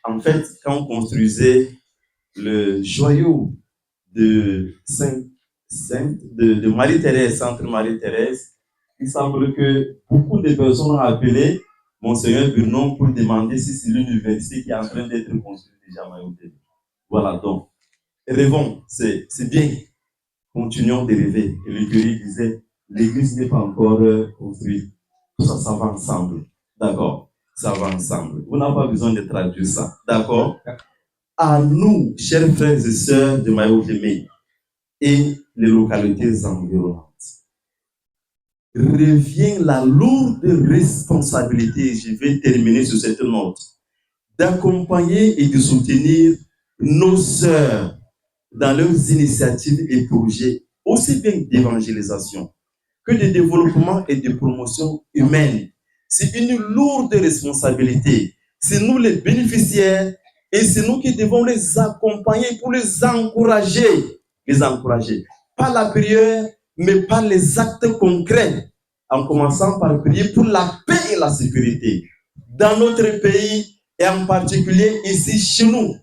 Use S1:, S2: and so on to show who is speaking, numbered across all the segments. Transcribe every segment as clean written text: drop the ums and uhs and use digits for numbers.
S1: En fait, quand on construisait le joyau de de Marie-Thérèse, Centre Marie-Thérèse, il semble que beaucoup de personnes ont appelé Monseigneur Burnon pour demander si c'est l'université qui est en train d'être construite déjà à Mayotte. Voilà, donc, rêvons, c'est bien. Continuons de rêver. Et le curé disait, l'église n'est pas encore construite. Tout ça, ça va ensemble. D'accord? Ça va ensemble. Vous n'avez pas besoin de traduire ça. D'accord? À nous, chers frères et sœurs de Mayotte et les localités environnantes, revient la lourde responsabilité, je vais terminer sur cette note, d'accompagner et de soutenir nos sœurs dans leurs initiatives et projets, aussi bien d'évangélisation que de développement et de promotion humaine. C'est une lourde responsabilité. C'est nous les bénéficiaires et c'est nous qui devons les accompagner pour les encourager. Les encourager. Pas la prière, mais par les actes concrets. En commençant par prier pour la paix et la sécurité. Dans notre pays et en particulier ici chez nous.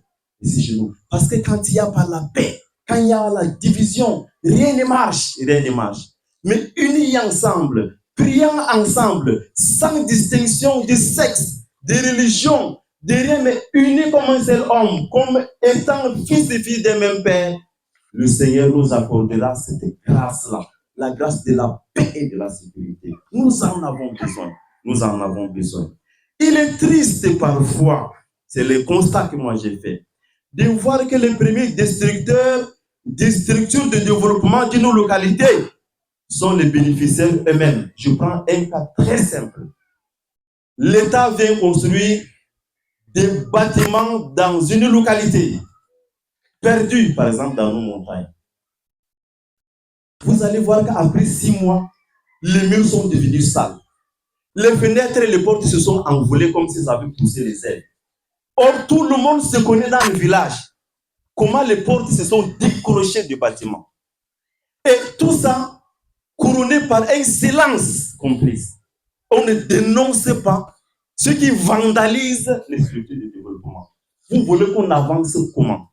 S1: Ici chez nous. Parce que quand il n'y a pas la paix, quand il y a la division, rien ne marche. Rien ne marche. Mais unis ensemble, priant ensemble, sans distinction de sexe, de religion, de rien, mais unis comme un seul homme, comme étant fils et filles d'un même père, le Seigneur nous accordera cette grâce-là, la grâce de la paix et de la sécurité. Nous en avons besoin. Nous en avons besoin. Il est triste parfois, c'est le constat que moi j'ai fait, de voir que les premiers destructeurs des structures de développement de nos localités sont les bénéficiaires eux-mêmes. Je prends un cas très simple. L'État vient construire des bâtiments dans une localité perdue, par exemple dans nos montagnes. Vous allez voir qu'après 6 mois, les murs sont devenus sales. Les fenêtres et les portes se sont envolées comme s'ils avaient poussé les ailes. Or, tout le monde se connaît dans le village. Comment les portes se sont décrochées du bâtiment. Et tout ça, couronné par un silence complice. On ne dénonce pas ceux qui vandalisent les structures de développement. Vous voulez qu'on avance comment?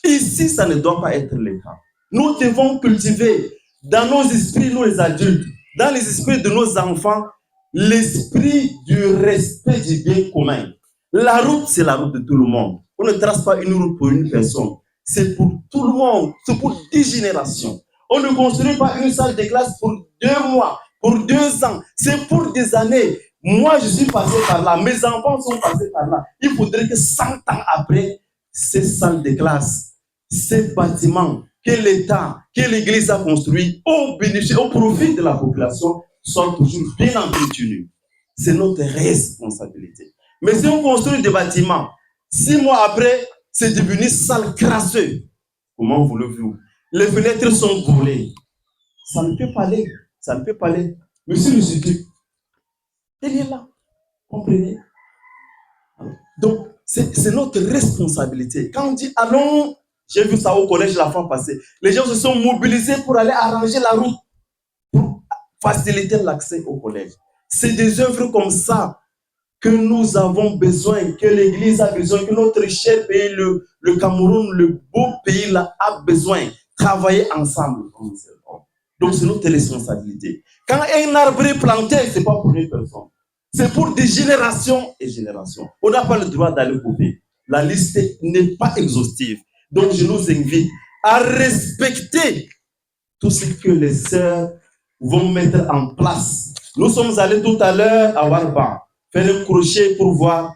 S1: Ici, ça ne doit pas être le cas. Nous devons cultiver dans nos esprits, nous les adultes, dans les esprits de nos enfants, l'esprit du respect du bien commun. La route, c'est la route de tout le monde. On ne trace pas une route pour une personne. C'est pour tout le monde. C'est pour 10 générations. On ne construit pas une salle de classe pour 2 mois, pour 2 ans. C'est pour des années. Moi, je suis passé par là. Mes enfants sont passés par là. Il faudrait que 100 ans après, ces salles de classe, ces bâtiments que l'État, que l'Église a construits au bénéfice, au profit de la population, soient toujours bien entretenus. C'est notre responsabilité. Mais si on construit des bâtiments, 6 mois après, c'est devenu sale, crasseux. Comment voulez-vous? Les fenêtres sont volées. Ça ne peut pas aller. Ça ne peut pas aller. Monsieur le supplique, il est là. Comprenez? Donc, c'est notre responsabilité. Quand on dit allons, j'ai vu ça au collège la fois passée, les gens se sont mobilisés pour aller arranger la route, pour faciliter l'accès au collège. C'est des œuvres comme ça que nous avons besoin, que l'Église a besoin, que notre cher pays, le Cameroun, le beau pays là, a besoin. Travailler ensemble. Donc, c'est notre responsabilité. Quand un arbre est planté, ce n'est pas pour une personne. C'est pour des générations et générations. On n'a pas le droit d'aller couper. La liste n'est pas exhaustive. Donc, je nous invite à respecter tout ce que les sœurs vont mettre en place. Nous sommes allés tout à l'heure à Warba faire un crochet pour voir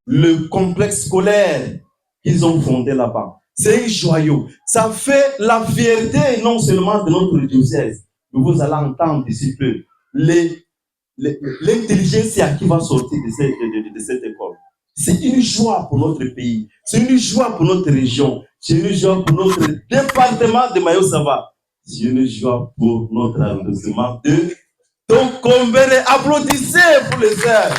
S1: le complexe scolaire qu'ils ont fondé là-bas. C'est un joyau. Ça fait la fierté non seulement de notre diocèse, mais vous allez entendre d'ici peu l'intelligence qui va sortir de cette école. C'est une joie pour notre pays. C'est une joie pour notre région. C'est une joie pour notre département de Mayo-Sava. C'est une joie pour notre arrondissement de Tokombere. Applaudissez pour les sœurs.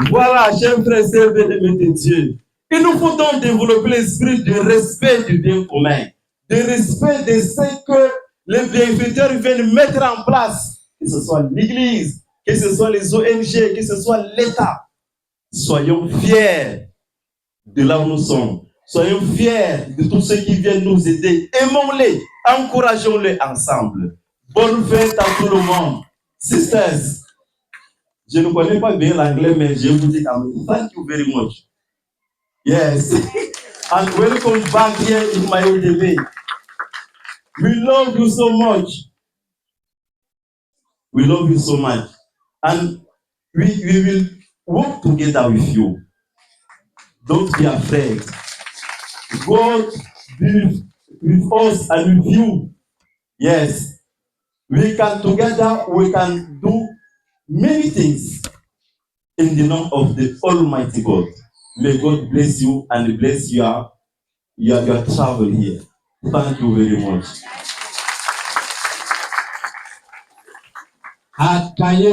S1: Voilà, chers frères et sœurs bien-aimés de Dieu. Il nous faut donc développer l'esprit de respect du bien commun, de respect de ce que les bienfaiteurs viennent mettre en place, que ce soit l'Église, que ce soit les ONG, que ce soit l'État. Soyons fiers de là où nous sommes. Soyons fiers de tous ceux qui viennent nous aider. Aimons-les, encourageons-les ensemble. Bonne fête à tout le monde. Sisters, je ne connais pas bien l'anglais, mais je vous dis quand même, thank you very much. Yes. And welcome back here in my ODB. We love you so much. We love you so much. And we will work together with you. Don't be afraid. God be with us and with you. Yes. We can together, we can do many things in the name of the Almighty God. May God bless you and bless your travel here. Thank you very much.